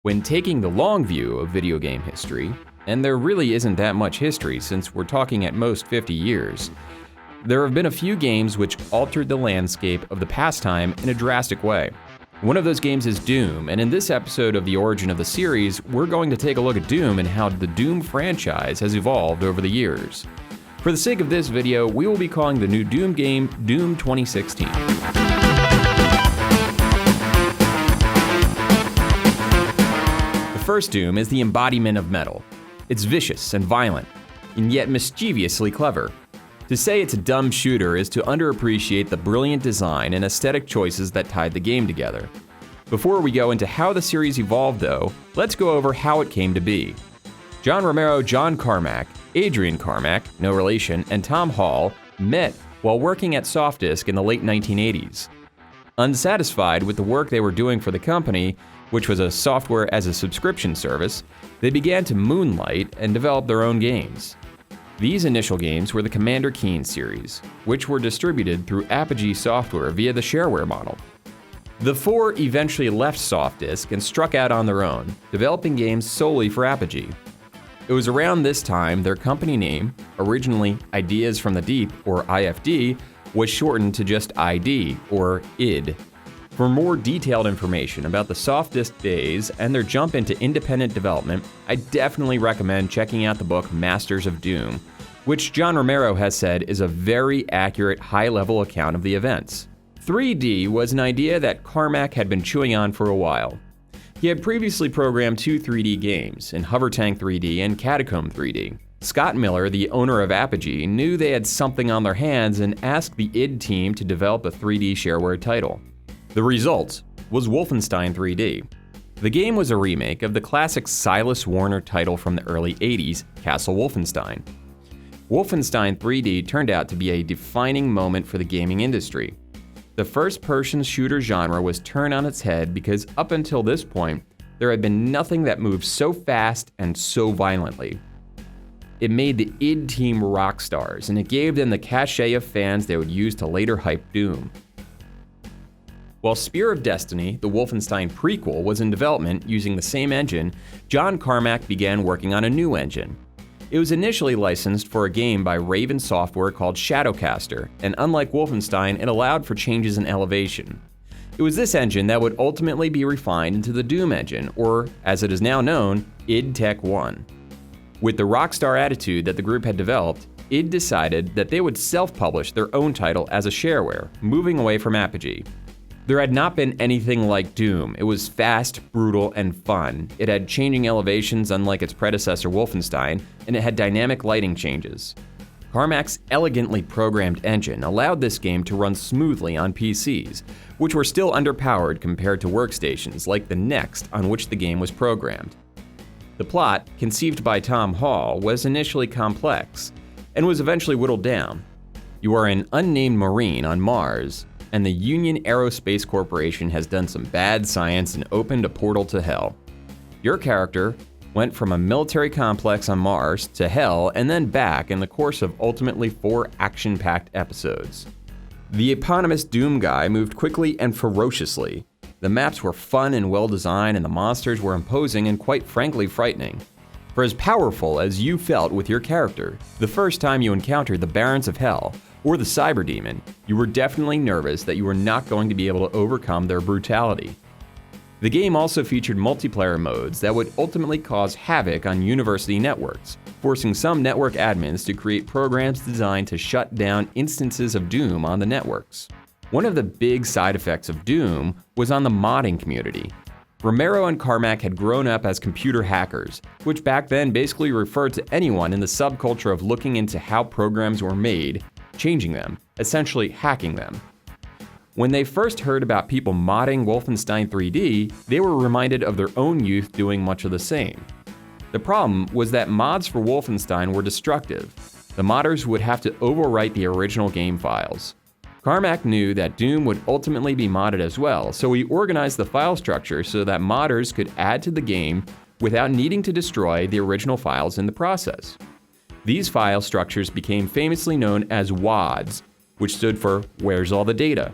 When taking the long view of video game history, and there really isn't that much history since we're talking at most 50 years, there have been a few games which altered the landscape of the pastime in a drastic way. One of those games is Doom, and in this episode of the origin of the series, we're going to take a look at Doom and how the Doom franchise has evolved over the years. For the sake of this video, we will be calling the new Doom game Doom 2016. The first Doom is the embodiment of metal. It's vicious and violent, and yet mischievously clever. To say it's a dumb shooter is to underappreciate the brilliant design and aesthetic choices that tied the game together. Before we go into how the series evolved though, let's go over how it came to be. John Romero, John Carmack, Adrian Carmack, no relation, and Tom Hall met while working at Softdisk in the late 1980s. Unsatisfied with the work they were doing for the company, which was a software as a subscription service, they began to moonlight and develop their own games. These initial games were the Commander Keen series, which were distributed through Apogee Software via the shareware model. The four eventually left Softdisk and struck out on their own, developing games solely for Apogee. It was around this time their company name, originally Ideas from the Deep or IFD, was shortened to just ID or ID. For more detailed information about the Softdisk days and their jump into independent development, I definitely recommend checking out the book Masters of Doom, which John Romero has said is a very accurate, high-level account of the events. 3D was an idea that Carmack had been chewing on for a while. He had previously programmed two 3D games, in Hovertank 3D and Catacomb 3D. Scott Miller, the owner of Apogee, knew they had something on their hands and asked the ID team to develop a 3D shareware title. The result was Wolfenstein 3D. The game was a remake of the classic Silas Warner title from the early 80s, Castle Wolfenstein. Wolfenstein 3D turned out to be a defining moment for the gaming industry. The first-person shooter genre was turned on its head because up until this point, there had been nothing that moved so fast and so violently. It made the ID team rock stars, and it gave them the cachet of fans they would use to later hype Doom. While Spear of Destiny, the Wolfenstein prequel, was in development using the same engine, John Carmack began working on a new engine. It was initially licensed for a game by Raven Software called Shadowcaster, and unlike Wolfenstein, it allowed for changes in elevation. It was this engine that would ultimately be refined into the Doom engine, or, as it is now known, ID Tech 1. With the rockstar attitude that the group had developed, ID decided that they would self-publish their own title as a shareware, moving away from Apogee. There had not been anything like Doom. It was fast, brutal, and fun. It had changing elevations unlike its predecessor Wolfenstein, and it had dynamic lighting changes. Carmack's elegantly programmed engine allowed this game to run smoothly on PCs, which were still underpowered compared to workstations like the Next on which the game was programmed. The plot, conceived by Tom Hall, was initially complex, and was eventually whittled down. You are an unnamed Marine on Mars, and the Union Aerospace Corporation has done some bad science and opened a portal to hell. Your character went from a military complex on Mars to hell and then back in the course of ultimately 4 action-packed episodes. The eponymous Doom guy moved quickly and ferociously. The maps were fun and well-designed, and the monsters were imposing and quite frankly frightening. For as powerful as you felt with your character, the first time you encountered the Barons of Hell, or the Cyber Demon, you were definitely nervous that you were not going to be able to overcome their brutality. The game also featured multiplayer modes that would ultimately cause havoc on university networks, forcing some network admins to create programs designed to shut down instances of Doom on the networks. One of the big side effects of Doom was on the modding community. Romero and Carmack had grown up as computer hackers, which back then basically referred to anyone in the subculture of looking into how programs were made, changing them, essentially hacking them. When they first heard about people modding Wolfenstein 3D, they were reminded of their own youth doing much of the same. The problem was that mods for Wolfenstein were destructive. The modders would have to overwrite the original game files. Carmack knew that Doom would ultimately be modded as well, so he organized the file structure so that modders could add to the game without needing to destroy the original files in the process. These file structures became famously known as WADs, which stood for Where's All the Data?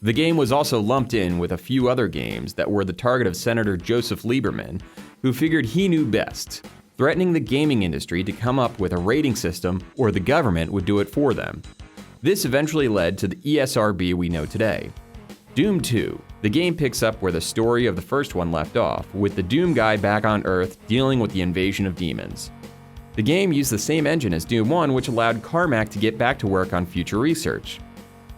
The game was also lumped in with a few other games that were the target of Senator Joseph Lieberman, who figured he knew best, threatening the gaming industry to come up with a rating system or the government would do it for them. This eventually led to the ESRB we know today. Doom 2. The game picks up where the story of the first one left off, with the Doom guy back on Earth dealing with the invasion of demons. The game used the same engine as Doom 1, which allowed Carmack to get back to work on future research.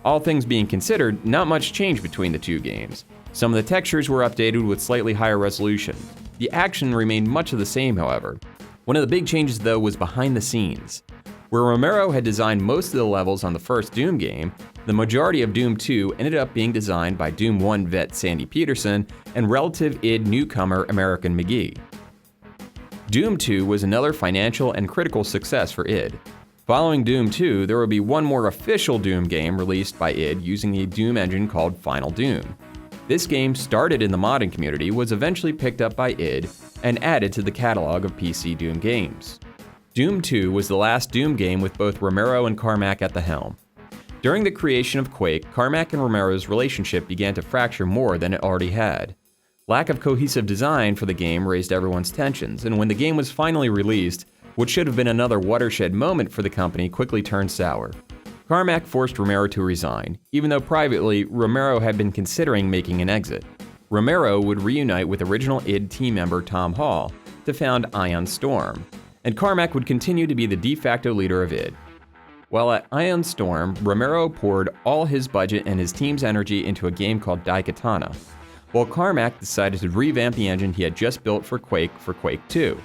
All things being considered, not much changed between the two games. Some of the textures were updated with slightly higher resolution. The action remained much of the same, however. One of the big changes, though, was behind the scenes. Where Romero had designed most of the levels on the first Doom game, the majority of Doom 2 ended up being designed by Doom 1 vet Sandy Peterson and relative id newcomer American McGee. Doom 2 was another financial and critical success for id. Following Doom 2, there would be one more official Doom game released by id using a Doom engine called Final Doom. This game, started in the modding community, was eventually picked up by id and added to the catalog of PC Doom games. Doom 2 was the last Doom game with both Romero and Carmack at the helm. During the creation of Quake, Carmack and Romero's relationship began to fracture more than it already had. Lack of cohesive design for the game raised everyone's tensions, and when the game was finally released, what should have been another watershed moment for the company quickly turned sour. Carmack forced Romero to resign, even though privately, Romero had been considering making an exit. Romero would reunite with original id team member Tom Hall to found Ion Storm, and Carmack would continue to be the de facto leader of id. While at Ion Storm, Romero poured all his budget and his team's energy into a game called Daikatana, while Carmack decided to revamp the engine he had just built for Quake 2.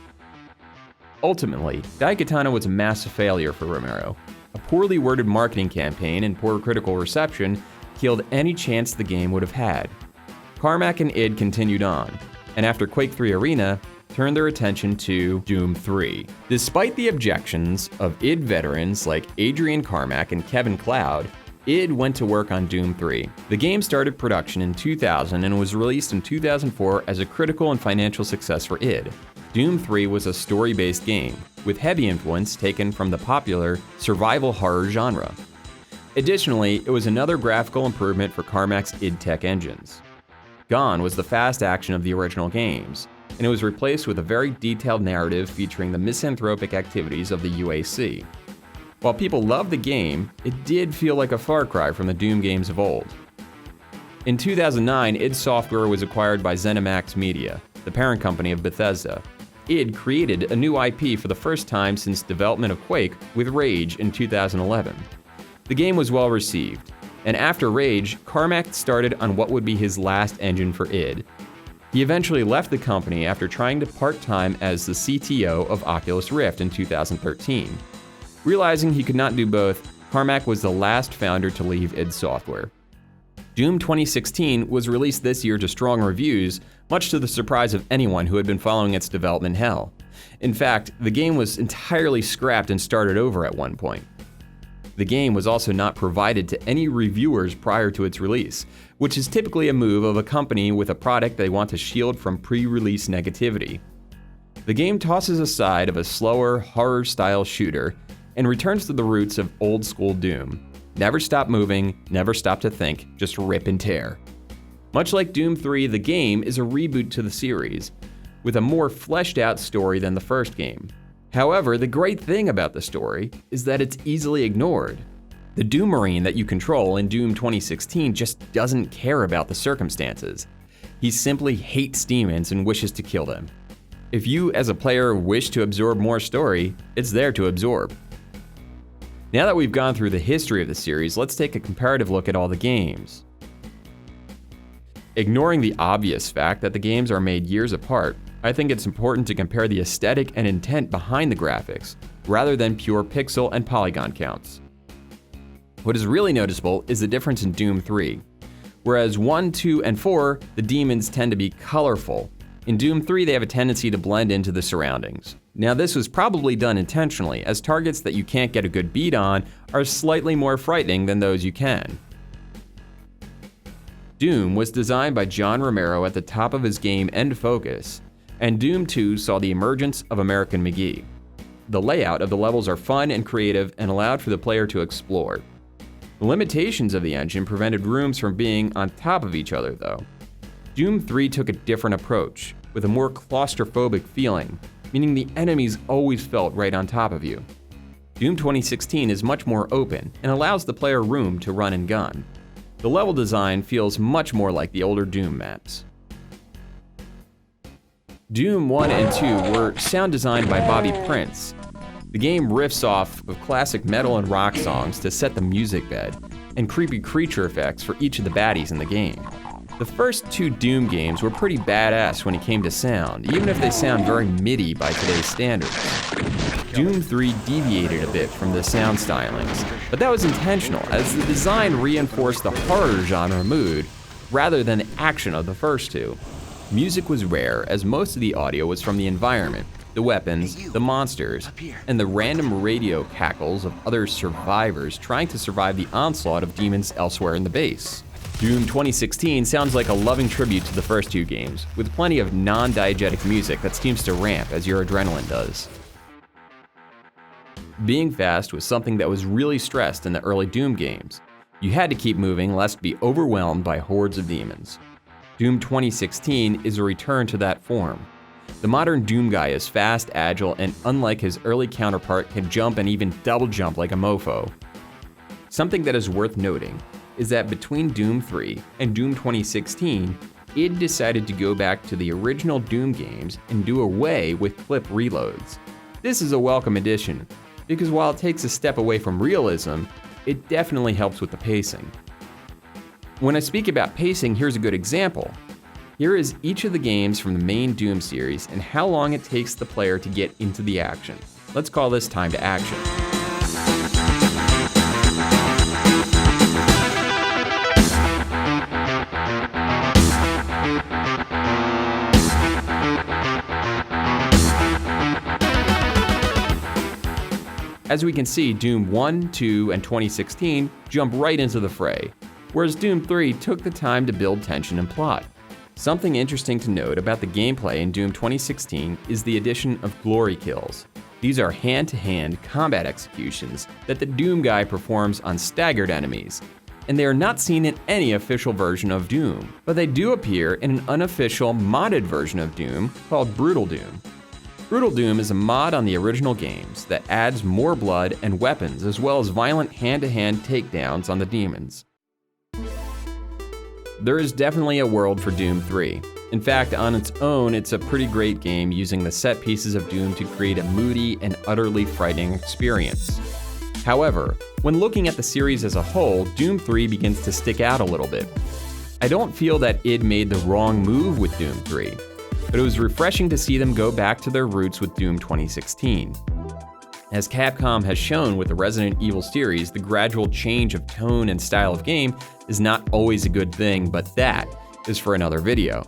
Ultimately, Daikatana was a massive failure for Romero. A poorly worded marketing campaign and poor critical reception killed any chance the game would have had. Carmack and id continued on, and after Quake 3 Arena, turned their attention to Doom 3. Despite the objections of id veterans like Adrian Carmack and Kevin Cloud, id went to work on Doom 3. The game started production in 2000 and was released in 2004 as a critical and financial success for id. Doom 3 was a story-based game, with heavy influence taken from the popular survival horror genre. Additionally, it was another graphical improvement for Carmack's id Tech engines. Gone was the fast action of the original games, and it was replaced with a very detailed narrative featuring the misanthropic activities of the UAC. While people loved the game, it did feel like a far cry from the Doom games of old. In 2009, id Software was acquired by ZeniMax Media, the parent company of Bethesda. id created a new IP for the first time since development of Quake with Rage in 2011. The game was well received, and after Rage, Carmack started on what would be his last engine for id. He eventually left the company after trying to part-time as the CTO of Oculus Rift in 2013. Realizing he could not do both, Carmack was the last founder to leave id Software. Doom 2016 was released this year to strong reviews, much to the surprise of anyone who had been following its development hell. In fact, the game was entirely scrapped and started over at one point. The game was also not provided to any reviewers prior to its release, which is typically a move of a company with a product they want to shield from pre-release negativity. The game tosses aside of a slower, horror-style shooter and returns to the roots of old-school Doom. Never stop moving, never stop to think, just rip and tear. Much like Doom 3, the game is a reboot to the series, with a more fleshed-out story than the first game. However, the great thing about the story is that it's easily ignored. The Doom Marine that you control in Doom 2016 just doesn't care about the circumstances. He simply hates demons and wishes to kill them. If you, as a player, wish to absorb more story, it's there to absorb. Now that we've gone through the history of the series, let's take a comparative look at all the games. Ignoring the obvious fact that the games are made years apart, I think it's important to compare the aesthetic and intent behind the graphics, rather than pure pixel and polygon counts. What is really noticeable is the difference in Doom 3. Whereas 1, 2, and 4, the demons tend to be colorful. In Doom 3, they have a tendency to blend into the surroundings. Now, this was probably done intentionally, as targets that you can't get a good beat on are slightly more frightening than those you can. Doom was designed by John Romero at the top of his game and focus, and Doom 2 saw the emergence of American McGee. The layout of the levels are fun and creative and allowed for the player to explore. The limitations of the engine prevented rooms from being on top of each other, though. Doom 3 took a different approach, with a more claustrophobic feeling, meaning the enemies always felt right on top of you. Doom 2016 is much more open and allows the player room to run and gun. The level design feels much more like the older Doom maps. Doom 1 and 2 were sound designed by Bobby Prince. The game riffs off of classic metal and rock songs to set the music bed, and creepy creature effects for each of the baddies in the game. The first two Doom games were pretty badass when it came to sound, even if they sound very MIDI by today's standards. Doom 3 deviated a bit from the sound stylings, but that was intentional, as the design reinforced the horror genre mood rather than the action of the first two. Music was rare, as most of the audio was from the environment, the weapons, the monsters, and the random radio cackles of other survivors trying to survive the onslaught of demons elsewhere in the base. Doom 2016 sounds like a loving tribute to the first two games, with plenty of non-diegetic music that seems to ramp as your adrenaline does. Being fast was something that was really stressed in the early Doom games. You had to keep moving lest be overwhelmed by hordes of demons. Doom 2016 is a return to that form. The modern Doom guy is fast, agile, and unlike his early counterpart, can jump and even double jump like a mofo. Something that is worth noting is that between Doom 3 and Doom 2016, id decided to go back to the original Doom games and do away with clip reloads. This is a welcome addition, because while it takes a step away from realism, it definitely helps with the pacing. When I speak about pacing, here's a good example. Here is each of the games from the main Doom series and how long it takes the player to get into the action. Let's call this time to action. As we can see, Doom 1, 2, and 2016 jump right into the fray, whereas Doom 3 took the time to build tension and plot. Something interesting to note about the gameplay in Doom 2016 is the addition of glory kills. These are hand-to-hand combat executions that the Doom guy performs on staggered enemies, and they are not seen in any official version of Doom, but they do appear in an unofficial modded version of Doom called Brutal Doom. Brutal Doom is a mod on the original games that adds more blood and weapons as well as violent hand-to-hand takedowns on the demons. There is definitely a world for Doom 3. In fact, on its own, it's a pretty great game using the set pieces of Doom to create a moody and utterly frightening experience. However, when looking at the series as a whole, Doom 3 begins to stick out a little bit. I don't feel that id made the wrong move with Doom 3, but it was refreshing to see them go back to their roots with Doom 2016. As Capcom has shown with the Resident Evil series, the gradual change of tone and style of game is not always a good thing, but that is for another video.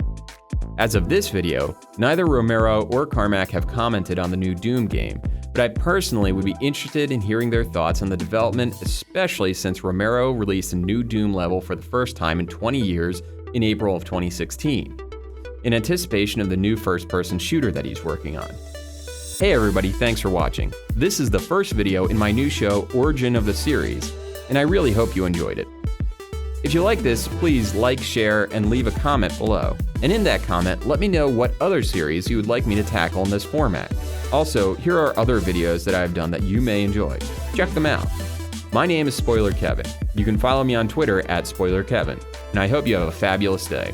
As of this video, neither Romero or Carmack have commented on the new Doom game, but I personally would be interested in hearing their thoughts on the development, especially since Romero released a new Doom level for the first time in 20 years in April of 2016, in anticipation of the new first-person shooter that he's working on. Hey everybody, thanks for watching. This is the first video in my new show, Origin of the Series, and I really hope you enjoyed it. If you like this, please like, share, and leave a comment below. And in that comment, let me know what other series you would like me to tackle in this format. Also, here are other videos that I've done that you may enjoy. Check them out. My name is Spoiler Kevin. You can follow me on Twitter @SpoilerKevin, and I hope you have a fabulous day.